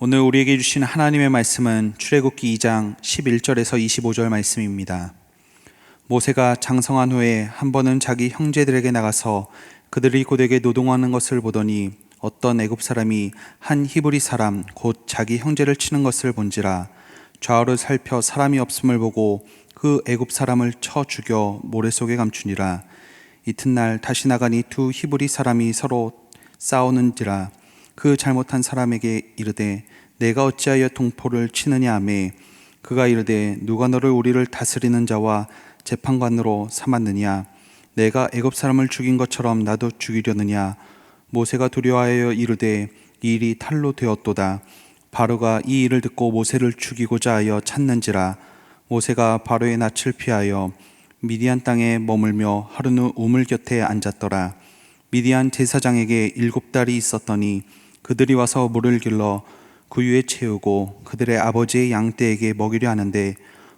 오늘 우리에게 주신 하나님의 말씀은 출애굽기 2장 11절에서 25절 말씀입니다. 모세가 장성한 후에 한 번은 자기 형제들에게 나가서 그들이 고되게 노동하는 것을 보더니 어떤 애굽 사람이 한 히브리 사람 곧 자기 형제를 치는 것을 본지라. 좌우를 살펴 사람이 없음을 보고 그 애굽 사람을 쳐 죽여 모래 속에 감추니라. 이튿날 다시 나가니 두 히브리 사람이 서로 싸우는지라. 그 잘못한 사람에게 이르되 내가 어찌하여 동포를 치느냐 하매 그가 이르되 누가 너를 우리를 다스리는 자와 재판관으로 삼았느냐. 내가 애굽 사람을 죽인 것처럼 나도 죽이려느냐. 모세가 두려워하여 이르되 이 일이 탈로 되었도다. 바로가 이 일을 듣고 모세를 죽이고자 하여 찾는지라. 모세가 바로의 낯을 피하여 미디안 땅에 머물며 하루는 우물 곁에 앉았더라. 미디안 제사장에게 7달이 있었더니 그들이 와서 물을 길러 구유에 채우고 그들의 아버지의 양떼에게 먹이려 하는데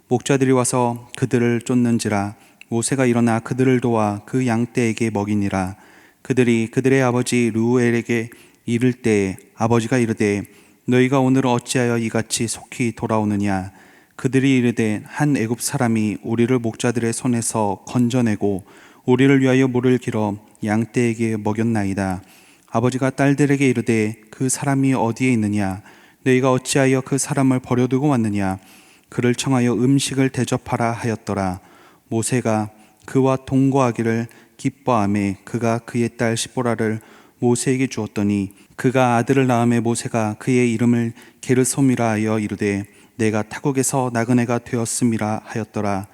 목자들이 와서 그들을 쫓는지라. 모세가 일어나 그들을 도와 그 양떼에게 먹이니라. 그들이 그들의 아버지 르우엘에게 이를 때에 아버지가 이르되 너희가 오늘 어찌하여 이같이 속히 돌아오느냐. 그들이 이르되 한 애굽 사람이 우리를 목자들의 손에서 건져내고 우리를 위하여 물을 길어 양떼에게 먹였나이다. 아버지가 딸들에게 이르되 그 사람이 어디에 있느냐. 너희가 어찌하여 그 사람을 버려두고 왔느냐. 그를 청하여 음식을 대접하라 하였더라. 모세가 그와 동거하기를 기뻐하매 그가 그의 딸 시보라를 모세에게 주었더니 그가 아들을 낳음에 모세가 그의 이름을 게르솜이라 하여 이르되 내가 타국에서 나그네가 되었음이라 하였더라.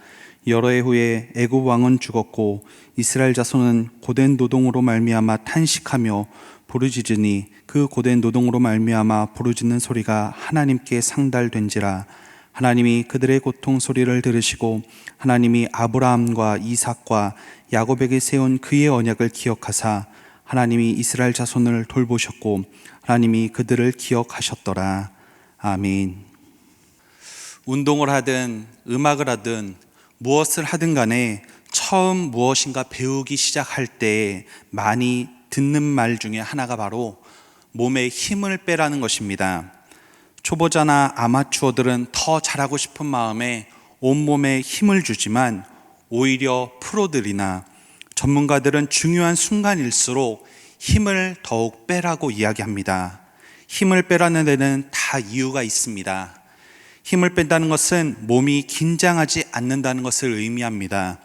여러 해 후에 애굽 왕은 죽었고 이스라엘 자손은 고된 노동으로 말미암아 탄식하며 부르짖으니 그 고된 노동으로 말미암아 부르짖는 소리가 하나님께 상달된지라. 하나님이 그들의 고통 소리를 들으시고 하나님이 아브라함과 이삭과 야곱에게 세운 그의 언약을 기억하사 하나님이 이스라엘 자손을 돌보셨고 하나님이 그들을 기억하셨더라. 아멘. 운동을 하든 음악을 하든 무엇을 하든 간에 처음 무엇인가 배우기 시작할 때 많이 듣는 말 중에 하나가 바로 몸에 힘을 빼라는 것입니다. 초보자나 아마추어들은 더 잘하고 싶은 마음에 온몸에 힘을 주지만 오히려 프로들이나 전문가들은 중요한 순간일수록 힘을 더욱 빼라고 이야기합니다. 힘을 빼라는 데는 다 이유가 있습니다. 힘을 뺀다는 것은 몸이 긴장하지 않는다는 것을 의미합니다.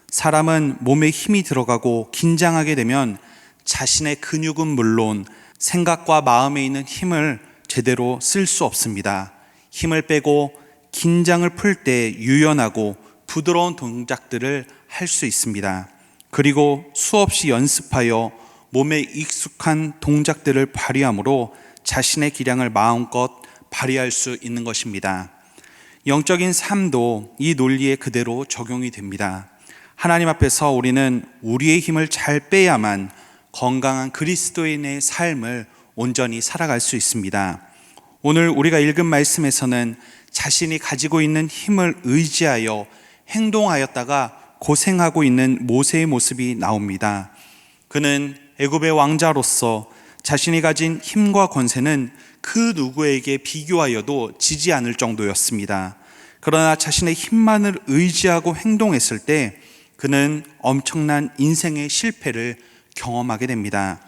사람은 몸에 힘이 들어가고 긴장하게 되면 자신의 근육은 물론 생각과 마음에 있는 힘을 제대로 쓸 수 없습니다. 힘을 빼고 긴장을 풀 때 유연하고 부드러운 동작들을 할 수 있습니다. 그리고 수없이 연습하여 몸에 익숙한 동작들을 발휘함으로 자신의 기량을 마음껏 발휘할 수 있는 것입니다. 영적인 삶도 이 논리에 그대로 적용이 됩니다. 하나님 앞에서 우리는 우리의 힘을 잘 빼야만 건강한 그리스도인의 삶을 온전히 살아갈 수 있습니다. 오늘 우리가 읽은 말씀에서는 자신이 가지고 있는 힘을 의지하여 행동하였다가 고생하고 있는 모세의 모습이 나옵니다. 그는 애굽의 왕자로서 자신이 가진 힘과 권세는 그 누구에게 비교하여도 지지 않을 정도였습니다. 그러나 자신의 힘만을 의지하고 행동했을 때 그는 엄청난 인생의 실패를 경험하게 됩니다.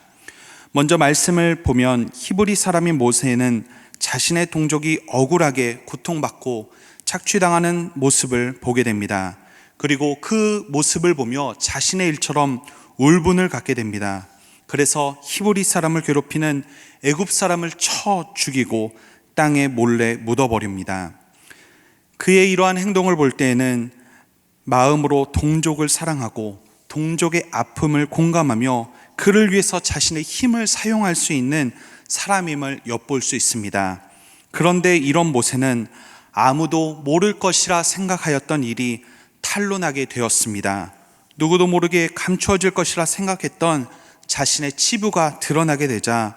먼저 말씀을 보면 히브리 사람인 모세는 자신의 동족이 억울하게 고통받고 착취당하는 모습을 보게 됩니다. 그리고 그 모습을 보며 자신의 일처럼 울분을 갖게 됩니다. 그래서 히브리 사람을 괴롭히는 애굽 사람을 쳐 죽이고 땅에 몰래 묻어버립니다. 그의 이러한 행동을 볼 때에는 마음으로 동족을 사랑하고 동족의 아픔을 공감하며 그를 위해서 자신의 힘을 사용할 수 있는 사람임을 엿볼 수 있습니다. 그런데 이런 모세는 아무도 모를 것이라 생각하였던 일이 탄로나게 되었습니다. 누구도 모르게 감추어질 것이라 생각했던 자신의 치부가 드러나게 되자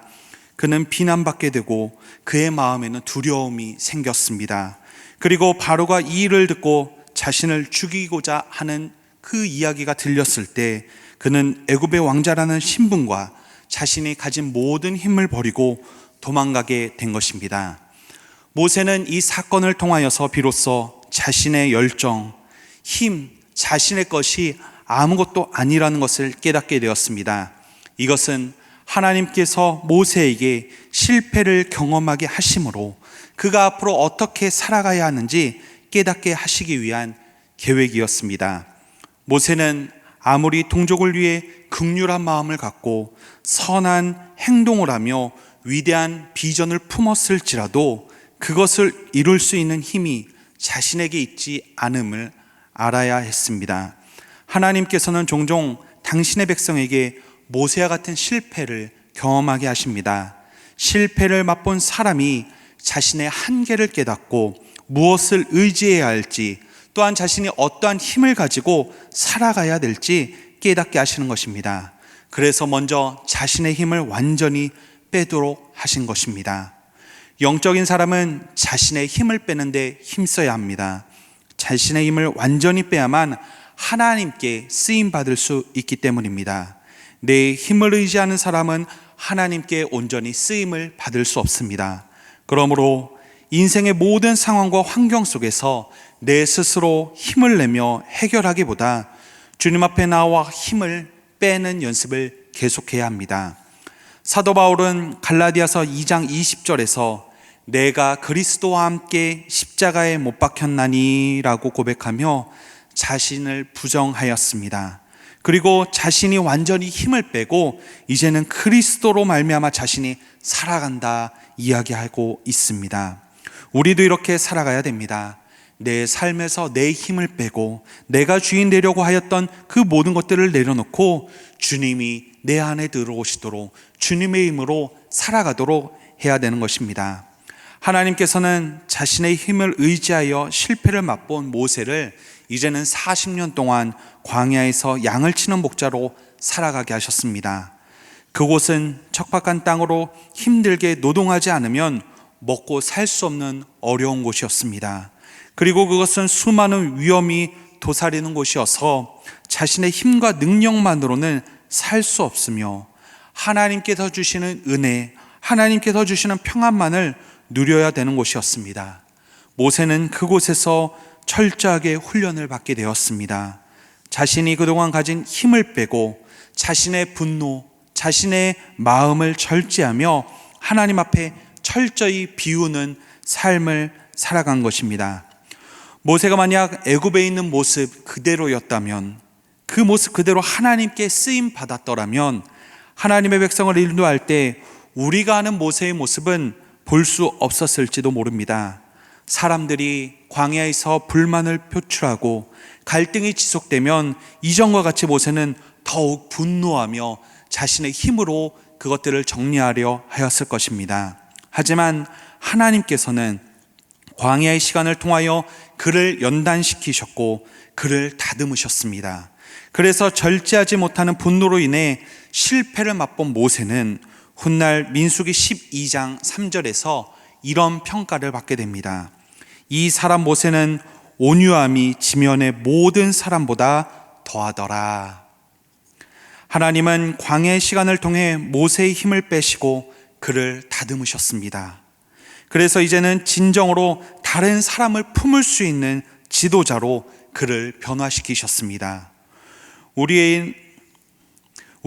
그는 비난받게 되고 그의 마음에는 두려움이 생겼습니다. 그리고 바로가 이 일을 듣고 자신을 죽이고자 하는 그 이야기가 들렸을 때 그는 애굽의 왕자라는 신분과 자신이 가진 모든 힘을 버리고 도망가게 된 것입니다. 모세는 이 사건을 통하여서 비로소 자신의 열정, 힘, 자신의 것이 아무것도 아니라는 것을 깨닫게 되었습니다. 이것은 하나님께서 모세에게 실패를 경험하게 하심으로 그가 앞으로 어떻게 살아가야 하는지 깨닫게 하시기 위한 계획이었습니다. 모세는 아무리 동족을 위해 긍휼한 마음을 갖고 선한 행동을 하며 위대한 비전을 품었을지라도 그것을 이룰 수 있는 힘이 자신에게 있지 않음을 알아야 했습니다. 하나님께서는 종종 당신의 백성에게 모세와 같은 실패를 경험하게 하십니다. 실패를 맛본 사람이 자신의 한계를 깨닫고 무엇을 의지해야 할지, 또한 자신이 어떠한 힘을 가지고 살아가야 될지 깨닫게 하시는 것입니다. 그래서 먼저 자신의 힘을 완전히 빼도록 하신 것입니다. 영적인 사람은 자신의 힘을 빼는데 힘써야 합니다. 자신의 힘을 완전히 빼야만 하나님께 쓰임받을 수 있기 때문입니다. 내 힘을 의지하는 사람은 하나님께 온전히 쓰임을 받을 수 없습니다. 그러므로 인생의 모든 상황과 환경 속에서 내 스스로 힘을 내며 해결하기보다 주님 앞에 나와 힘을 빼는 연습을 계속해야 합니다. 사도 바울은 갈라디아서 2장 20절에서 내가 그리스도와 함께 십자가에 못 박혔나니 라고 고백하며 자신을 부정하였습니다. 그리고 자신이 완전히 힘을 빼고 이제는 그리스도로 말미암아 자신이 살아간다 이야기하고 있습니다. 우리도 이렇게 살아가야 됩니다. 내 삶에서 내 힘을 빼고 내가 주인 되려고 하였던 그 모든 것들을 내려놓고 주님이 내 안에 들어오시도록 주님의 힘으로 살아가도록 해야 되는 것입니다. 하나님께서는 자신의 힘을 의지하여 실패를 맛본 모세를 이제는 40년 동안 광야에서 양을 치는 목자로 살아가게 하셨습니다. 그곳은 척박한 땅으로 힘들게 노동하지 않으면 먹고 살 수 없는 어려운 곳이었습니다. 그리고 그것은 수많은 위험이 도사리는 곳이어서 자신의 힘과 능력만으로는 살 수 없으며 하나님께서 주시는 은혜, 하나님께서 주시는 평안만을 누려야 되는 곳이었습니다. 모세는 그곳에서 철저하게 훈련을 받게 되었습니다. 자신이 그동안 가진 힘을 빼고 자신의 분노, 자신의 마음을 절제하며 하나님 앞에 철저히 비우는 삶을 살아간 것입니다. 모세가 만약 애굽에 있는 모습 그대로였다면, 그 모습 그대로 하나님께 쓰임 받았더라면 하나님의 백성을 인도할 때 우리가 아는 모세의 모습은 볼 수 없었을지도 모릅니다. 사람들이 광야에서 불만을 표출하고 갈등이 지속되면 이전과 같이 모세는 더욱 분노하며 자신의 힘으로 그것들을 정리하려 하였을 것입니다. 하지만 하나님께서는 광야의 시간을 통하여 그를 연단시키셨고 그를 다듬으셨습니다. 그래서 절제하지 못하는 분노로 인해 실패를 맛본 모세는 훗날 민수기 12장 3절에서 이런 평가를 받게 됩니다. 이 사람 모세는 온유함이 지면의 모든 사람보다 더하더라. 하나님은 광야의 시간을 통해 모세의 힘을 빼시고 그를 다듬으셨습니다. 그래서 이제는 진정으로 다른 사람을 품을 수 있는 지도자로 그를 변화시키셨습니다. 우리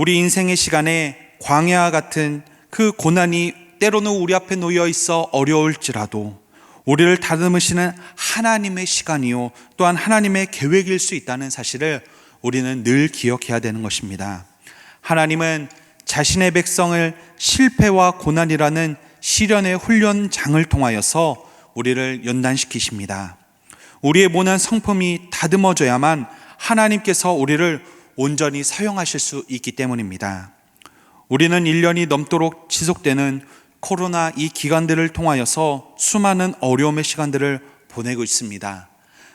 인생의 시간에 광야와 같은 그 고난이 때로는 우리 앞에 놓여 있어 어려울지라도 우리를 다듬으시는 하나님의 시간이요 또한 하나님의 계획일 수 있다는 사실을 우리는 늘 기억해야 되는 것입니다. 하나님은 자신의 백성을 실패와 고난이라는 시련의 훈련장을 통하여서 우리를 연단시키십니다. 우리의 모난 성품이 다듬어져야만 하나님께서 우리를 온전히 사용하실 수 있기 때문입니다. 우리는 1년이 넘도록 지속되는 코로나 이 기간들을 통하여서 수많은 어려움의 시간들을 보내고 있습니다.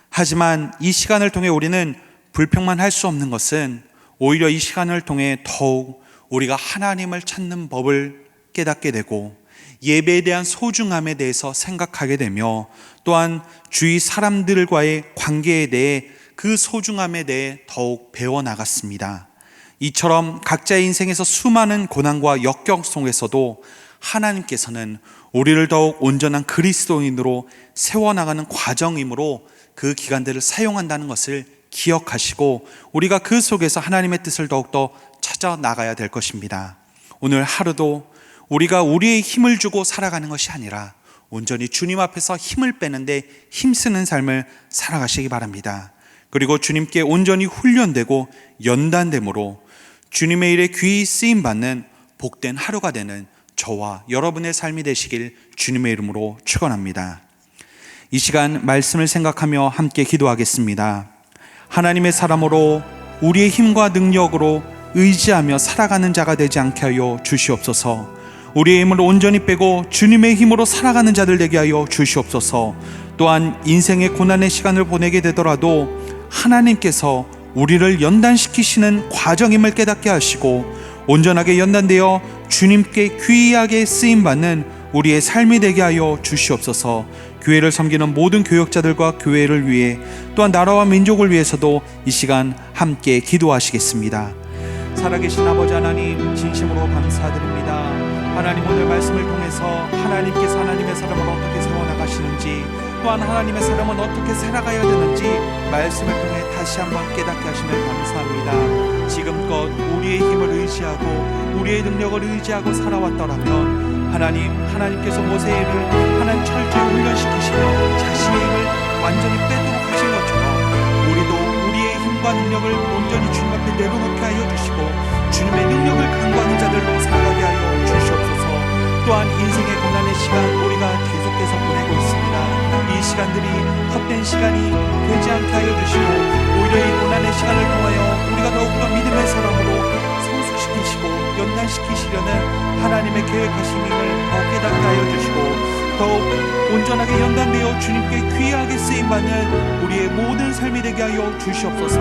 하지만 이 시간을 통해 우리는 불평만 할 수 없는 것은 오히려 이 시간을 통해 더욱 우리가 하나님을 찾는 법을 깨닫게 되고 예배에 대한 소중함에 대해서 생각하게 되며 또한 주위 사람들과의 관계에 대해 그 소중함에 대해 더욱 배워나갔습니다. 이처럼 각자의 인생에서 수많은 고난과 역경 속에서도 하나님께서는 우리를 더욱 온전한 그리스도인으로 세워나가는 과정이므로 그 기간들을 사용한다는 것을 기억하시고 우리가 그 속에서 하나님의 뜻을 더욱더 찾아 나가야 될 것입니다. 오늘 하루도 우리가 우리의 힘을 주고 살아가는 것이 아니라 온전히 주님 앞에서 힘을 빼는데 힘쓰는 삶을 살아가시기 바랍니다. 그리고 주님께 온전히 훈련되고 연단됨으로 주님의 일에 귀히 쓰임받는 복된 하루가 되는 저와 여러분의 삶이 되시길 주님의 이름으로 축원합니다. 이 시간 말씀을 생각하며 함께 기도하겠습니다. 하나님의 사람으로 우리의 힘과 능력으로 의지하며 살아가는 자가 되지 않게 하여 주시옵소서. 우리의 힘을 온전히 빼고 주님의 힘으로 살아가는 자들 되게 하여 주시옵소서. 또한 인생의 고난의 시간을 보내게 되더라도 하나님께서 우리를 연단시키시는 과정임을 깨닫게 하시고 온전하게 연단되어 주님께 귀하게 쓰임받는 우리의 삶이 되게 하여 주시옵소서. 교회를 섬기는 모든 교역자들과 교회를 위해 또한 나라와 민족을 위해서도 이 시간 함께 기도하시겠습니다. 살아계신 아버지 하나님, 진심으로 감사드립니다. 하나님, 오늘 말씀을 통해서 하나님께서 하나님의 사람을 어떻게 세워나가시는지, 또한 하나님의 사람은 어떻게 살아가야 되는지 말씀을 통해 다시 한번 깨닫게 하심을 감사합니다. 지금껏 우리의 힘을 의지하고 우리의 능력을 의지하고 살아왔더라면 하나님께서 모세를 하나님 철저히 훈련시키시며 자신의 힘을 완전히 빼도록 하신 것처럼 우리도 우리의 힘과 능력을 온전히 주님 앞에 내려놓게 하여 주시고 주님의 능력을 간구하는 자들로 살아가게 하여 주시옵소서. 또한 인생의 고난의 시간 우리가 계속해서 보내고 있습니다. 이 시간들이 헛된 시간이 되지 않게 하여 주시고 오히려 이 고난의 시간을 통하여 우리가 더욱더 믿음의 사람으로 성숙시키시고 연단시키시려는 하나님의 계획하신 힘을 더 깨닫게 하여 주시고 더욱 온전하게 연단되어 주님께 귀하게 쓰임받는 우리의 모든 삶이 되게 하여 주시옵소서.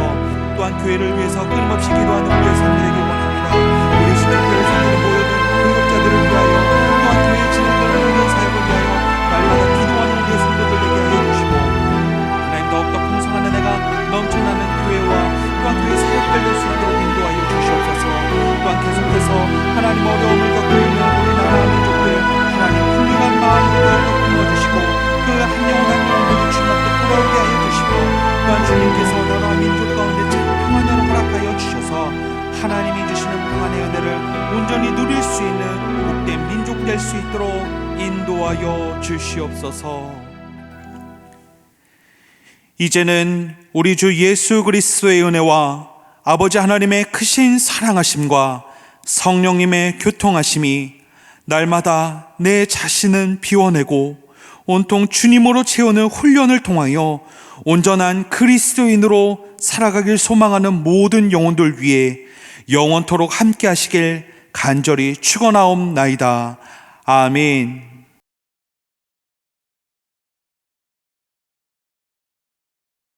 또한 교회를 위해서 끊임없이 기도하는 우리의 삶이 되길 원합니다. 우리 수축교회를 섬기는 모여든 교역자들을 위하여 또한 교회에 진행되는 모든 사역을 위하여 날마다 기도하는 우리의 성도들 되게 하여 주시고 하나님 더욱더 풍성한 은혜가 넘쳐나는 교회와 또한 교회 사역들 될 수 있도록 인도하여 주시옵소서. 또한 계속해서 하나님 어려움을 겪고 있는 우리 나라 민족들 하나님 훌륭한 마음으로 더욱더 품어주시고 그 한 영혼 한 영혼도 주님 앞에 돌아오게 하여 주시고 또한 주님께서 나라 민족 가운데 참 평안을 허락하여 주셔서 하나님이 주시는 평안의 은혜를 온전히 누릴 수 있는 복된 민족 될 수 있도록 인도하여 주시옵소서. 이제는 우리 주 예수 그리스도의 은혜와 아버지 하나님의 크신 사랑하심과 성령님의 교통하심이 날마다 내 자신은 비워내고 온통 주님으로 채우는 훈련을 통하여 온전한 그리스도인으로 살아가길 소망하는 모든 영혼들 위해 영원토록 함께 하시길 간절히 축원하옵나이다. 아멘.